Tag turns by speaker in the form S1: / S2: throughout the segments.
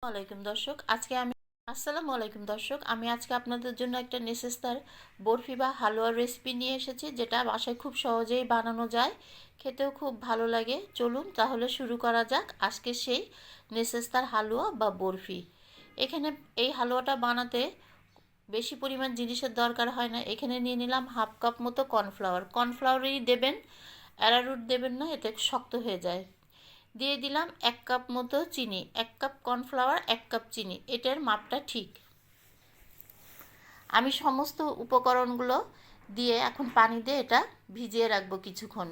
S1: আসসালামু আলাইকুম দর্শক, আমি আজকে আপনাদের জন্য একটা নেসেস্তার বরফি বা হালুয়ার রেসিপি নিয়ে এসেছি, যেটা বাসায় খুব সহজেই বানানো যায়, খেতেও খুব ভালো লাগে। চলুন তাহলে শুরু করা যাক আজকে সেই নেসেস্তার হালুয়া বা বরফি। এখানে এই হালুয়াটা বানাতে বেশি পরিমাণ জিনিসের দরকার হয় না। এখানে নিয়ে নিলাম হাফ কাপ মতো কর্নফ্লাওয়ারই দেবেন, অ্যারারুট দেবেন না, এতে শক্ত হয়ে যায়। দিয়ে দিলাম 1 কাপ মতো চিনি, 1 কাপ কর্নফ্লাওয়ার 1 কাপ চিনি, এটার মাপটা ঠিক। আমি সমস্ত উপকরণগুলো দিয়ে এখন পানি দিয়ে এটা ভিজিয়ে রাখবো কিছুক্ষণ।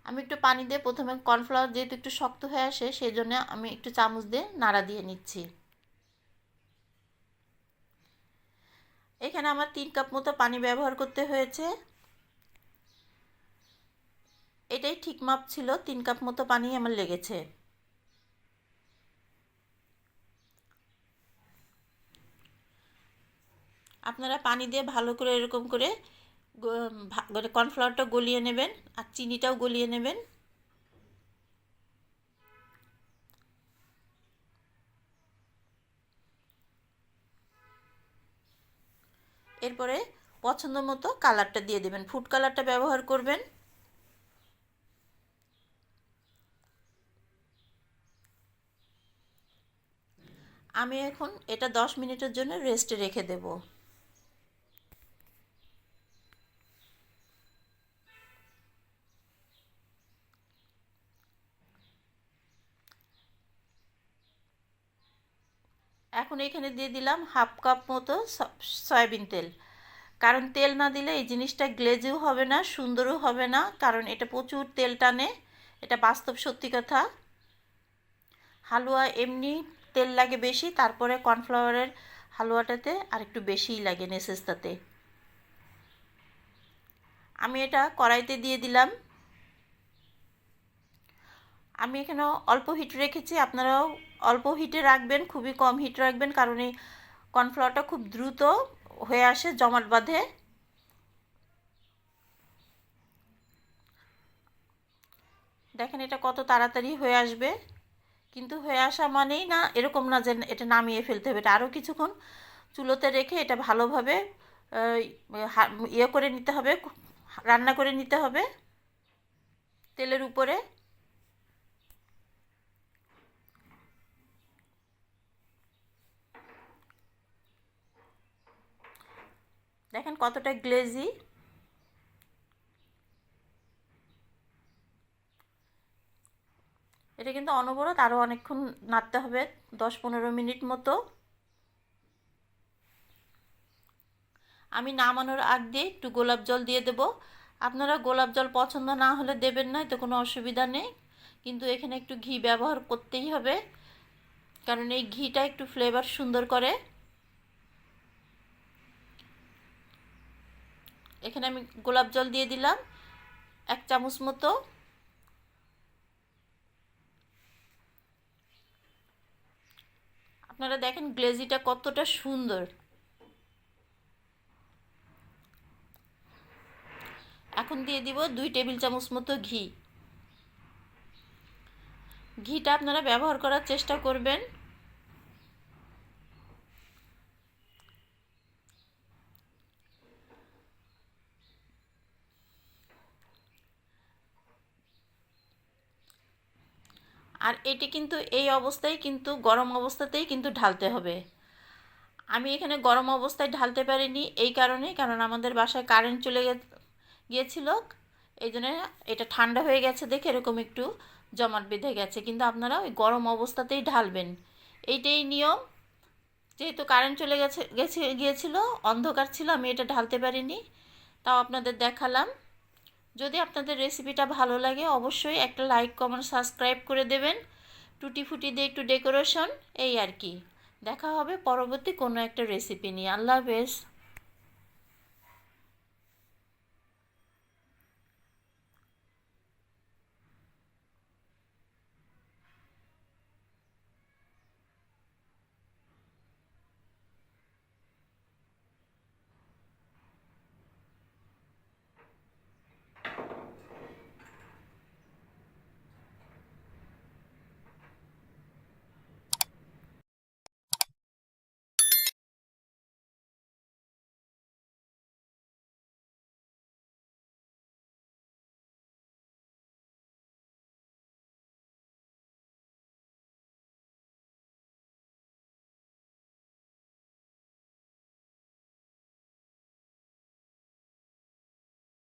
S1: আমি একটু পানি দিয়ে প্রথমে কর্নফ্লাওয়ার যেহেতু একটু শক্ত হয়ে আসে, সেই জন্য আমি একটু চামচ দিয়ে নাড়া দিয়ে নিচ্ছি। এখানে আমার 3 কাপ মতো পানি ব্যবহার করতে হয়েছে, এটাই ঠিক মাপ ছিল। 3 কাপ মতো পানি আমার লেগেছে। আপনারা পানি দিয়ে ভালো করে এরকম করে কর্নফ্লাওয়ারটা গলিয়ে নেবেন আর চিনিটাও গলিয়ে নেবেন। এরপরে পছন্দ মতো কালারটা দিয়ে দেবেন, ফুড কালারটা ব্যবহার করবেন। আমি এখন এটা 10 মিনিটের জন্য রেস্টে রেখে দেব। এখন এখানে দিয়ে দিলাম হাফ কাপ মতো সয়াবিন তেল। কারণ তেল না দিলে এই জিনিসটা গ্লেজও হবে না, সুন্দরও হবে না, কারণ এটা প্রচুর তেল টানে। এটা বাস্তব সত্যি কথা। হালুয়া এমনি তেল লাগে বেশি, তারপরে কর্নফ্লাওয়ারের হালুয়াটাতে আর একটু বেশিই লাগে নেসেস্তাতে। আমি এটা কড়াইতে দিয়ে দিলাম। আমি এখানে অল্প হিট রেখেছি, আপনারাও অল্প হিটে রাখবেন, খুবই কম হিট রাখবেন, কারণ এই কর্নফ্লাওয়ারটা খুব দ্রুত হয়ে আসে, জমাট বাঁধে। দেখেন এটা কত তাড়াতাড়ি হয়ে আসবে। কিন্তু হয়ে আসা মানেই না এরকম না যে এটা নামিয়ে ফেলতে হবে, এটা আরও কিছুক্ষণ চুলোতে রেখে এটা ভালোভাবে ইয়ে করে নিতে হবে, রান্না করে নিতে হবে তেলের উপরে। দেখেন কতটা গ্লেজি। এটা কিন্তু অনবরত আরও অনেকক্ষণ নাড়তে হবে, 10-15 মিনিট মতো। আমি নামানোর আগ দিয়ে একটু গোলাপ জল দিয়ে দেব। আপনারা গোলাপ জল পছন্দ না হলে দেবেন না, এতে কোনো অসুবিধা নেই, কিন্তু এখানে একটু ঘি ব্যবহার করতেই হবে, কারণ এই ঘিটা একটু ফ্লেভার সুন্দর করে। এখানে আমি গোলাপ জল দিয়ে দিলাম 1 চামচ মতো। আপনারা দেখেন গ্লেজিটা কতটা সুন্দর। এখন দিয়ে দিব 2 টেবিল চামচ মতো ঘি। ঘিটা আপনারা ব্যবহার করার চেষ্টা করবেন। আর এটি কিন্তু এই অবস্থায়, কিন্তু গরম অবস্থাতেই কিন্তু ঢালতে হবে। আমি এখানে গরম অবস্থায় ঢালতে পারিনি এই কারণে, কারণ আমাদের বাসায় কারেন্ট চলে গিয়েছিল, এই জন্য এটা ঠান্ডা হয়ে গেছে দেখে এরকম একটু জমাট বেঁধে গেছে, কিন্তু আপনারা ওই গরম অবস্থাতেই ঢালবেন, এইটাই নিয়ম। যেহেতু কারেন্ট চলে গিয়েছিল, অন্ধকার ছিল, আমি এটা ঢালতে পারিনি, তাও আপনাদের দেখালাম। যদি আপনাদের রেসিপিটা ভালো লাগে অবশ্যই একটা লাইক, কমেন্ট, সাবস্ক্রাইব করে দেবেন। টুটি ফুটি দিয়ে একটু ডেকোরেশন, এই আর কি। দেখা হবে পরবর্তী কোনো একটা রেসিপি নিয়ে। আল্লাহ হাফেজ।